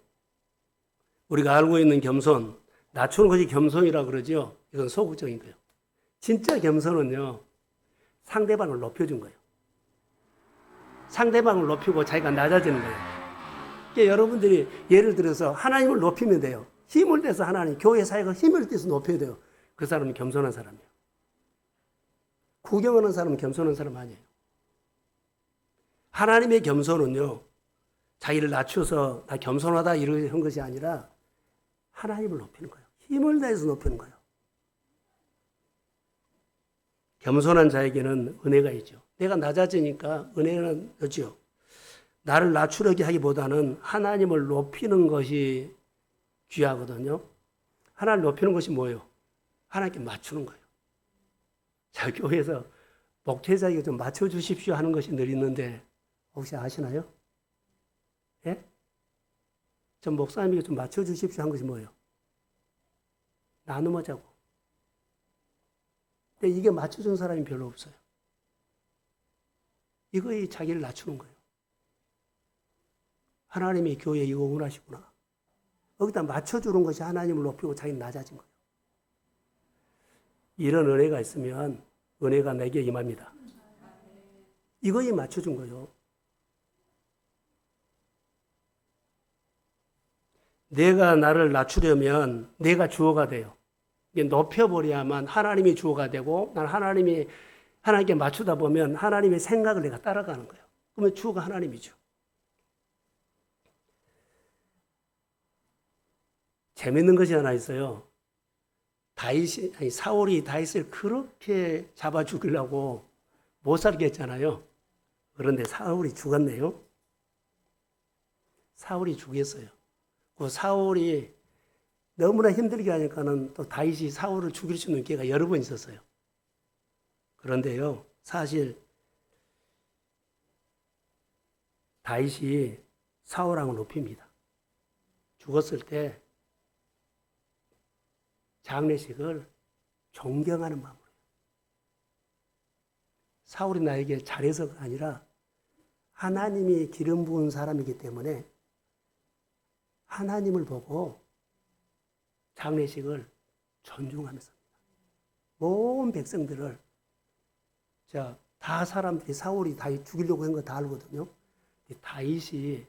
A: 우리가 알고 있는 겸손, 낮추는 것이 겸손이라 그러죠. 이건 소극적인 거예요. 진짜 겸손은요, 상대방을 높여준 거예요. 상대방을 높이고 자기가 낮아지는 거예요. 그러니까 여러분들이 예를 들어서 하나님을 높이면 돼요. 힘을 내서 하나님, 교회 사역을 힘을 내서 높여야 돼요. 그 사람은 겸손한 사람이에요. 구경하는 사람은 겸손한 사람 아니에요. 하나님의 겸손은요, 자기를 낮춰서 나 겸손하다 이런 것이 아니라 하나님을 높이는 거예요. 힘을 다해서 높이는 거예요. 겸손한 자에게는 은혜가 있죠. 내가 낮아지니까 은혜는 있죠. 나를 낮추려고 하기보다는 하나님을 높이는 것이 귀하거든요. 하나님을 높이는 것이 뭐예요? 하나님께 맞추는 거예요. 자, 교회에서 목회자에게 좀 맞춰주십시오 하는 것이 늘 있는데 혹시 아시나요? 예? 전 목사님에게 좀 맞춰주십시오 한 것이 뭐예요? 나누자고. 근데 이게 맞춰준 사람이 별로 없어요. 이거에 자기를 낮추는 거예요. 하나님이 교회에 이거 원하시구나. 여기다 맞춰주는 것이 하나님을 높이고 자기는 낮아진 거예요. 이런 은혜가 있으면 은혜가 내게 임합니다. 이거에 맞춰준 거예요. 내가 나를 낮추려면 내가 주어가 돼요. 높여버려야만 하나님이 주어가 되고 난 하나님께 맞추다 보면 하나님의 생각을 내가 따라가는 거예요. 그러면 주어가 하나님이죠. 재밌는 것이 하나 있어요. 사울이 다윗을 그렇게 잡아 죽이려고 못 살게 했잖아요. 그런데 사울이 죽었네요. 사울이 죽였어요. 그 사울이 너무나 힘들게 하니까는 또 다윗이 사울을 죽일 수 있는 기회가 여러 번 있었어요. 그런데요, 사실 다윗이 사울왕을 높입니다. 죽었을 때 장례식을 존경하는 마음으로. 사울이 나에게 잘해서가 아니라 하나님이 기름 부은 사람이기 때문에 하나님을 보고 장례식을 존중하면서 모든 백성들을 다 사람들이 사울이 다윗 죽이려고 한 거 다 알거든요. 다윗이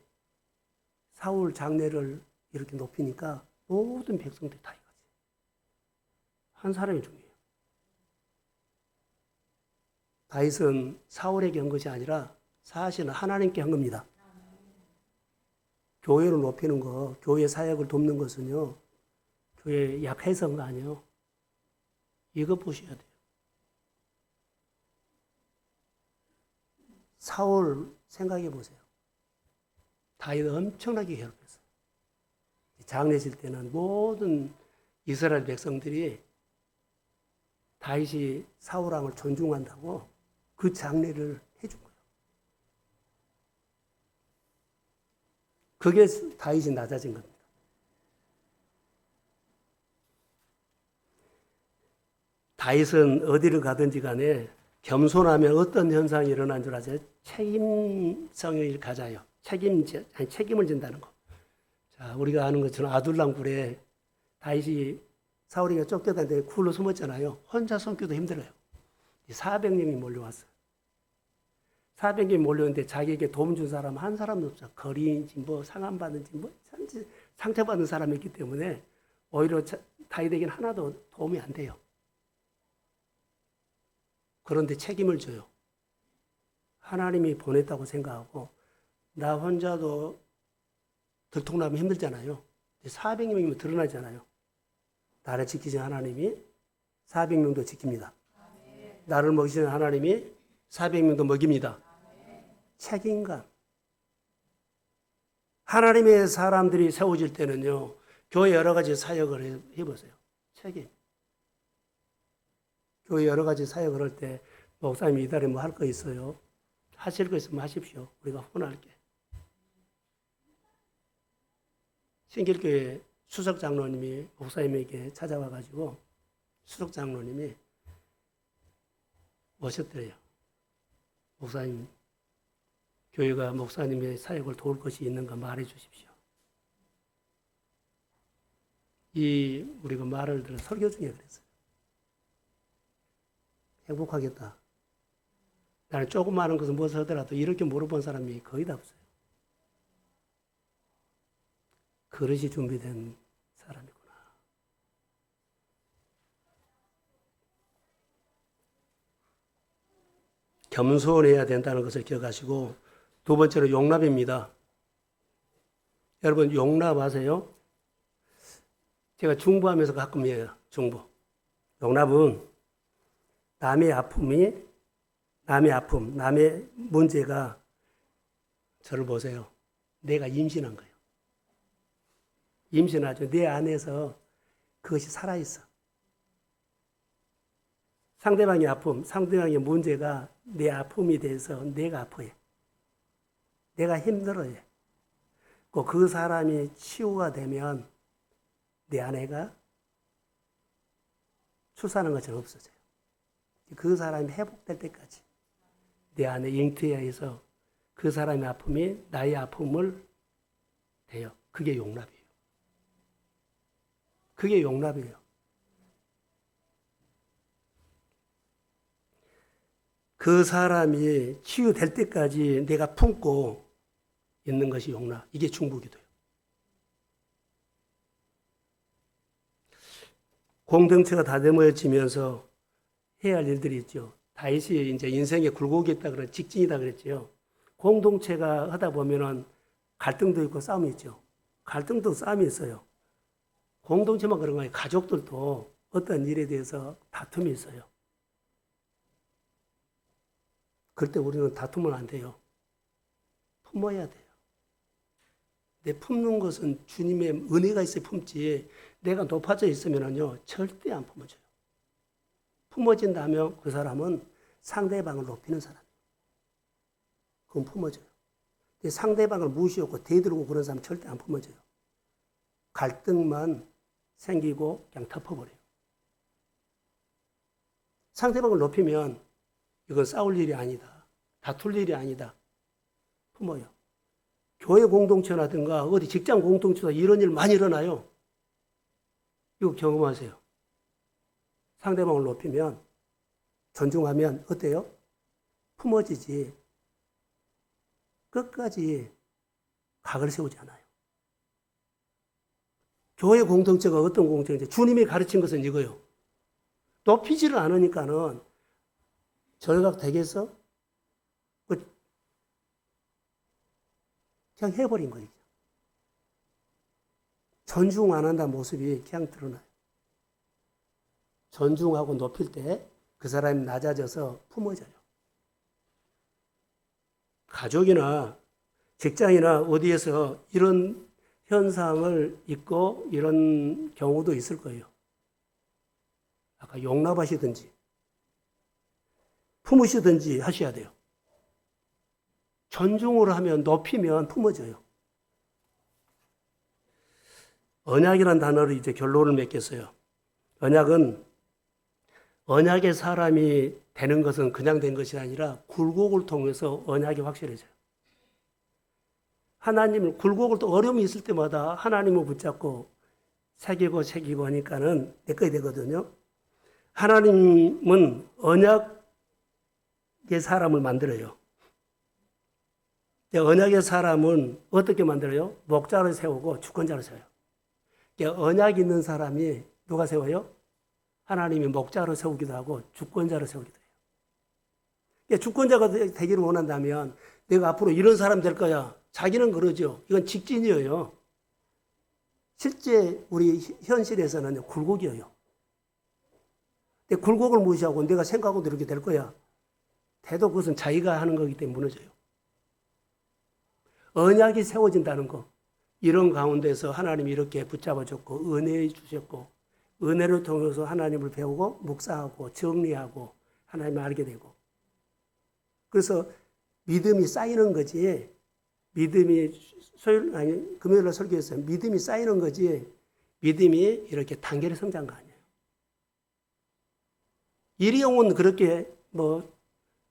A: 사울 장례를 이렇게 높이니까 모든 백성들이 다 이거지. 한 사람이 중요해요. 다윗은 사울에게 한 것이 아니라 사실은 하나님께 한 겁니다. 교회를 높이는 거, 교회 사역을 돕는 것은요, 교회 약해서가 아니에요. 이거 보셔야 돼요. 사울 생각해 보세요. 다윗 엄청나게 괴롭혔어요. 장례식 때는 모든 이스라엘 백성들이 다윗이 사울왕을 존중한다고 그 장례를 해준 거예요. 그게 다윗이 낮아진 겁니다. 다윗은 어디를 가든지 간에 겸손하면 어떤 현상이 일어난 줄 아세요? 책임성을 가져요. 책임을 진다는 거. 자, 우리가 아는 것처럼 아둘람 굴에 다윗이 사울이가 쫓겨다니는데 굴로 숨었잖아요. 혼자 숨기도 힘들어요. 400명이 몰려왔어요. 400명이 몰려오는데 자기에게 도움 준 사람 한 사람도 없어요. 거리인지 상함받는지 상처받는 사람이 있기 때문에 오히려 다윗에게는 하나도 도움이 안 돼요. 그런데 책임을 져요. 하나님이 보냈다고 생각하고 나 혼자도 들통나면 힘들잖아요. 400명이면 드러나잖아요. 나를 지키신 하나님이 400명도 지킵니다. 나를 먹이시는 하나님이 400명도 먹입니다. 책임감. 하나님의 사람들이 세워질 때는요, 교회 여러 가지 사역을 해보세요. 책임. 교회 여러 가지 사역을 할 때, 목사님이 이달에 뭐 할 거 있어요? 하실 거 있으면 하십시오. 우리가 후원할게. 신길교회 수석 장로님이 목사님에게 찾아와가지고, 수석 장로님이 오셨더래요. 목사님, 교회가 목사님의 사역을 도울 것이 있는가 말해 주십시오. 우리가 말을 들어 설교 중에 그랬어요. 행복하겠다. 나는 조그마한 것을 무엇을 하더라도 이렇게 물어본 사람이 거의 다 없어요. 그릇이 준비된 사람이구나. 겸손해야 된다는 것을 기억하시고, 두 번째로 용납입니다. 여러분 용납 아세요? 제가 중부하면서 가끔 해요. 중부. 용납은 남의 아픔, 남의 문제가 저를 보세요. 내가 임신한 거예요. 임신하죠. 내 안에서 그것이 살아있어. 상대방의 아픔, 상대방의 문제가 내 아픔이 돼서 내가 아파해. 내가 힘들어해. 그 사람이 치유가 되면 내 아내가 출산한 것처럼 없어져요. 그 사람이 회복될 때까지 내 안에 잉태해서 그 사람의 아픔이 나의 아픔을 돼요. 그게 용납이에요. 그게 용납이에요. 그 사람이 치유될 때까지 내가 품고 있는 것이 용납. 이게 중보기도예요. 공동체가 다듬어지면서 해야 할 일들이 있죠. 다윗이 이제 인생에 굴곡이 있다 그런 직진이다 그랬죠. 공동체가 하다 보면은 갈등도 있고 싸움이 있죠. 갈등도 싸움이 있어요. 공동체만 그런 거예요. 가족들도 어떤 일에 대해서 다툼이 있어요. 그럴 때 우리는 다투면 안 돼요. 품어야 돼요. 내 품는 것은 주님의 은혜가 있어야 품지, 내가 높아져 있으면요 절대 안 품어져요. 품어진다면 그 사람은 상대방을 높이는 사람이에요. 그건 품어져요. 근데 상대방을 무시하고 대들고 그런 사람은 절대 안 품어져요. 갈등만 생기고 그냥 덮어버려요. 상대방을 높이면 이건 싸울 일이 아니다. 다툴 일이 아니다. 품어요. 교회 공동체라든가 어디 직장 공동체도 이런 일 많이 일어나요. 이거 경험하세요. 상대방을 높이면, 존중하면 어때요? 품어지지. 끝까지 각을 세우지 않아요. 교회 공동체가 어떤 공동체인지 주님이 가르친 것은 이거요. 높이지를 않으니까는 절각 되겠어? 그냥 해버린 거예요. 존중 안 한다는 모습이 그냥 드러나요. 존중하고 높일 때 그 사람이 낮아져서 품어져요. 가족이나 직장이나 어디에서 이런 현상을 있고 이런 경우도 있을 거예요. 아까 용납하시든지 품으시든지 하셔야 돼요. 존중을 하면 높이면 품어져요. 언약이라는 단어를 이제 결론을 맺겠어요. 언약의 사람이 되는 것은 그냥 된 것이 아니라 굴곡을 통해서 언약이 확실해져요. 하나님을 굴곡을 또 어려움이 있을 때마다 하나님을 붙잡고 새기고 하니까는 내 거이 되거든요. 하나님은 언약의 사람을 만들어요. 언약의 사람은 어떻게 만들어요? 목자를 세우고 주권자를 세워요. 언약 있는 사람이 누가 세워요? 하나님이 목자를 세우기도 하고 주권자를 세우기도 해요. 주권자가 되기를 원한다면 내가 앞으로 이런 사람 될 거야. 자기는 그러죠. 이건 직진이에요. 실제 우리 현실에서는 굴곡이에요. 근데 굴곡을 무시하고 내가 생각하고도 이렇게 될 거야. 태도 그것은 자기가 하는 거기 때문에 무너져요. 언약이 세워진다는 거. 이런 가운데서 하나님이 이렇게 붙잡아줬고 은혜 주셨고 은혜를 통해서 하나님을 배우고 묵상하고 정리하고 하나님을 알게 되고 그래서 믿음이 쌓이는 거지 믿음이 금요일날 설교했어요. 믿음이 쌓이는 거지 믿음이 이렇게 단계를 성장한 거 아니에요. 일회용은 그렇게 뭐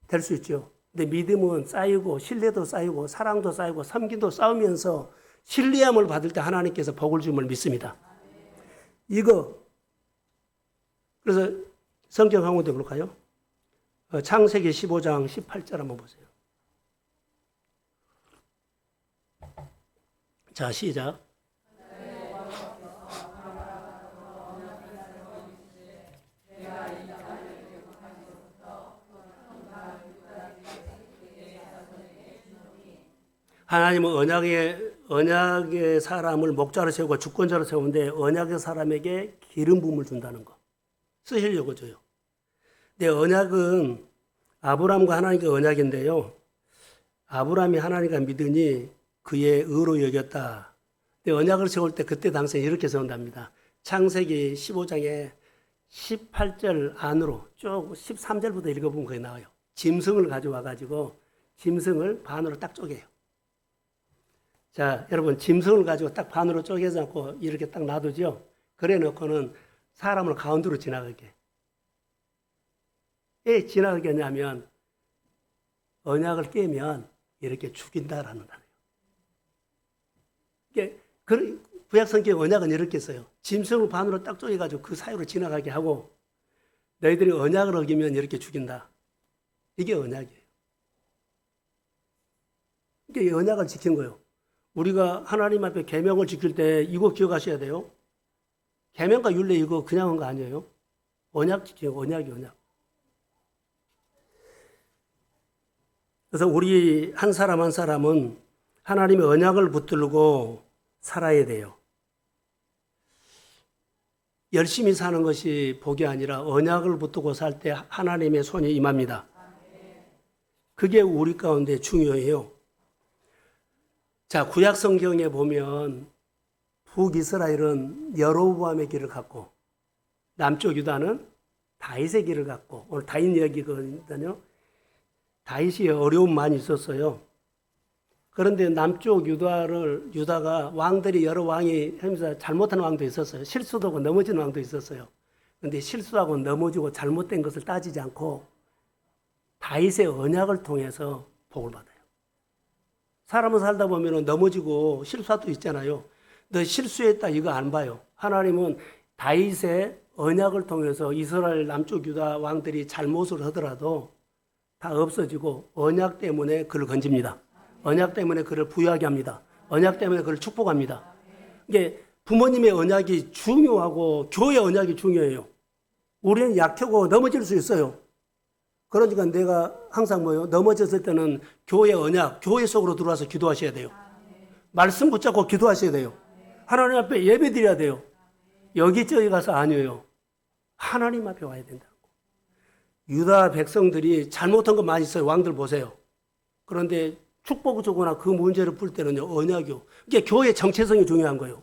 A: 될 수 있죠. 근데 믿음은 쌓이고 신뢰도 쌓이고 사랑도 쌓이고 섬김도 쌓으면서 신뢰함을 받을 때 하나님께서 복을 줌을 믿습니다. 이거 그래서 성경 한번 더 볼까요? 창세기 15장 18절 한번 보세요. 자, 시작. 하나님은 언약의 사람을 목자로 세우고 주권자로 세우는데 언약의 사람에게 기름 부음을 준다는 거. 쓰시려고 줘요. 근데 언약은 아브라함과 하나님과 언약인데요. 아브라함이 하나님과 믿으니 그의 의로 여겼다. 근데 언약을 세울 때 그때 당시에 이렇게 세운답니다. 창세기 15장에 18절 안으로 쭉 13절부터 읽어보면 거기 나와요. 짐승을 가져와 가지고 짐승을 반으로 딱 쪼개요. 자, 여러분 짐승을 가지고 딱 반으로 쪼개지 않고 이렇게 딱 놔두죠. 그래 놓고는 사람을 가운데로 지나가게. 왜 지나가게 하냐면 언약을 깨면 이렇게 죽인다라는 단어예요. 이게 구약 성경 언약은 이렇게 써요. 짐승을 반으로 딱 쪼개가지고 그 사이로 지나가게 하고 너희들이 언약을 어기면 이렇게 죽인다. 이게 언약이에요. 이게 언약을 지킨 거예요. 우리가 하나님 앞에 계명을 지킬 때 이거 기억하셔야 돼요. 계명과 율례 이거 그냥 한 거 아니에요. 언약 지키고 언약이 언약. 그래서 우리 한 사람 한 사람은 하나님의 언약을 붙들고 살아야 돼요. 열심히 사는 것이 복이 아니라 언약을 붙들고 살 때 하나님의 손이 임합니다. 그게 우리 가운데 중요해요. 자, 구약 성경에 보면 북이스라엘은 여로보암의 길을 갔고 남쪽 유다는 다윗의 길을 갔고 오늘 다윗 이야기거든요. 다윗이 어려움 많이 있었어요. 그런데 남쪽 유다가 왕들이 여러 왕이 하면서 잘못한 왕도 있었어요. 실수도 하고 넘어진 왕도 있었어요. 그런데 실수하고 넘어지고 잘못된 것을 따지지 않고 다윗의 언약을 통해서 복을 받아요. 사람은 살다 보면 넘어지고 실수도 있잖아요. 너 실수했다 이거 안 봐요. 하나님은 다윗의 언약을 통해서 이스라엘 남쪽 유다 왕들이 잘못을 하더라도 다 없어지고 언약 때문에 그를 건집니다. 언약 때문에 그를 부유하게 합니다. 언약 때문에 그를 축복합니다. 이게 부모님의 언약이 중요하고 교회 언약이 중요해요. 우리는 약하고 넘어질 수 있어요. 그러니까 내가 항상 넘어졌을 때는 교회 언약, 교회 속으로 들어와서 기도하셔야 돼요. 말씀 붙잡고 기도하셔야 돼요. 하나님 앞에 예배 드려야 돼요. 여기저기 가서 아니에요. 하나님 앞에 와야 된다고. 유다 백성들이 잘못한 거 많이 있어요. 왕들 보세요. 그런데 축복을 주거나 그 문제를 풀 때는요, 언약이요. 이게 교회의 정체성이 중요한 거예요.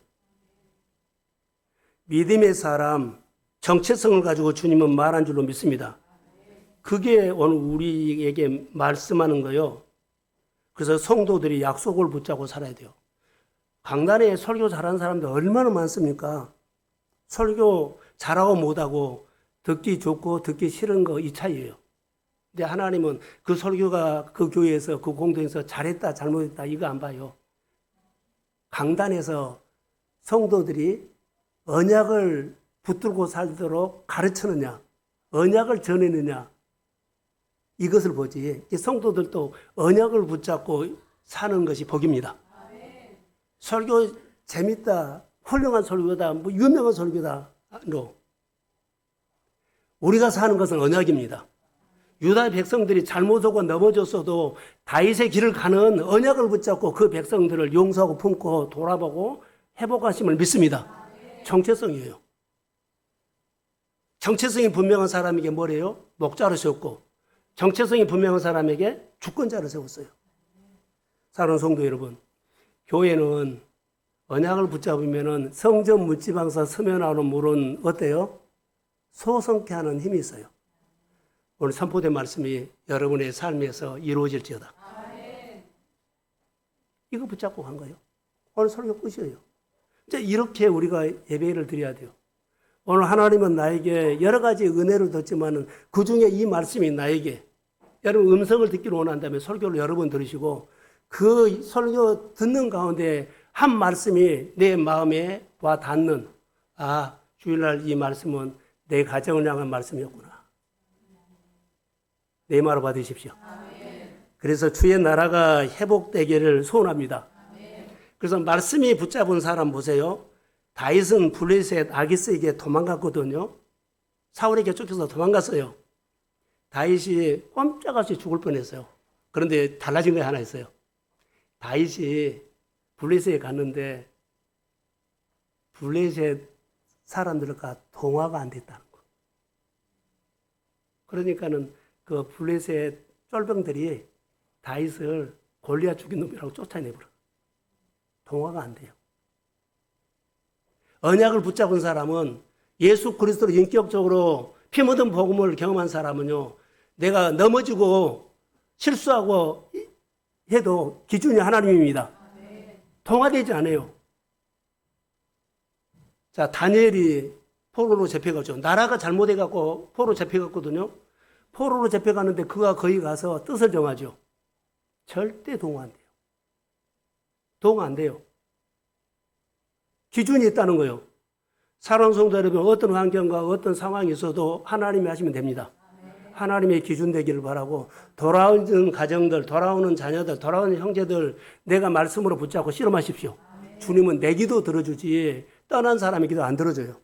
A: 믿음의 사람, 정체성을 가지고 주님은 말한 줄로 믿습니다. 그게 오늘 우리에게 말씀하는 거예요. 그래서 성도들이 약속을 붙잡고 살아야 돼요. 강단에 설교 잘하는 사람들 얼마나 많습니까? 설교 잘하고 못하고 듣기 좋고 듣기 싫은 거 이 차이예요. 근데 하나님은 그 설교가 그 교회에서 그 공동에서 잘했다 잘못했다 이거 안 봐요. 강단에서 성도들이 언약을 붙들고 살도록 가르치느냐 언약을 전하느냐 이것을 보지. 성도들도 언약을 붙잡고 사는 것이 복입니다. 설교 재밌다, 훌륭한 설교다, 유명한 설교다. 우리가 사는 것은 언약입니다. 유다 백성들이 잘못하고 넘어졌어도 다윗의 길을 가는 언약을 붙잡고 그 백성들을 용서하고 품고 돌아보고 회복하심을 믿습니다. 정체성이에요. 정체성이 분명한 사람에게 뭐래요? 목자로 세웠고 정체성이 분명한 사람에게 주권자를 세웠어요. 사랑하는 성도 여러분, 교회는 언약을 붙잡으면 성전 문지방사 서면 나오는 물은 어때요? 소성케 하는 힘이 있어요. 오늘 선포된 말씀이 여러분의 삶에서 이루어질지어다. 이거 붙잡고 간 거예요. 오늘 설교 끝이에요. 이제 이렇게 우리가 예배를 드려야 돼요. 오늘 하나님은 나에게 여러 가지 은혜를 줬지만 그 중에 이 말씀이 나에게 여러분 음성을 듣기를 원한다면 설교를 여러 번 들으시고 그 설교 듣는 가운데 한 말씀이 내 마음에 와 닿는 주일날 이 말씀은 내 가정을 향한 말씀이었구나. 내 말을 받으십시오. 그래서 주의 나라가 회복되기를 소원합니다. 그래서 말씀이 붙잡은 사람 보세요. 다윗은 블레셋 아기스에게 도망갔거든요. 사울에게 쫓겨서 도망갔어요. 다윗이 꼼짝없이 죽을 뻔했어요. 그런데 달라진 게 하나 있어요. 다윗이 블레셋에 갔는데 블레셋 사람들과 동화가 안 됐다는 거. 그러니까는 그 블레셋 쫄병들이 다윗을 골리앗 죽인 놈이라고 쫓아내버려. 동화가 안 돼요. 언약을 붙잡은 사람은 예수 그리스도로 인격적으로 피 묻은 복음을 경험한 사람은요, 내가 넘어지고 실수하고 해도 기준이 하나님입니다. 동화되지 않아요. 자, 다니엘이 포로로 잡혀가죠. 나라가 잘못해갖고 포로로 잡혀갔거든요. 포로로 잡혀가는데 그가 거기 가서 뜻을 정하죠. 절대 동화 안 돼요. 동화 안 돼요. 기준이 있다는 거예요. 사랑하는 성도 여러분, 어떤 환경과 어떤 상황이 있어도 하나님이 하시면 됩니다. 하나님의 기준 되기를 바라고 돌아오는 가정들, 돌아오는 자녀들, 돌아오는 형제들 내가 말씀으로 붙잡고 실험하십시오. 주님은 내 기도 들어주지 떠난 사람의 기도 안 들어줘요.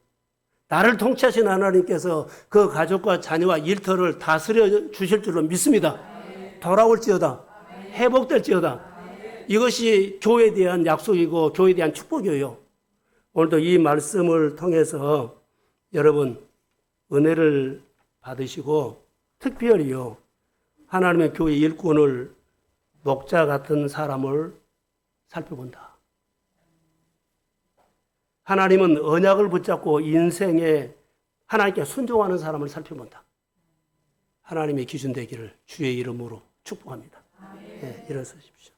A: 나를 통치하신 하나님께서 그 가족과 자녀와 일터를 다스려 주실 줄로 믿습니다. 돌아올지어다. 회복될지어다. 이것이 교회에 대한 약속이고 교회에 대한 축복이에요. 오늘도 이 말씀을 통해서 여러분 은혜를 받으시고 특별히요 하나님의 교회 일꾼을 목자 같은 사람을 살펴본다. 하나님은 언약을 붙잡고 인생에 하나님께 순종하는 사람을 살펴본다. 하나님의 기준 되기를 주의 이름으로 축복합니다. 네, 일어서십시오.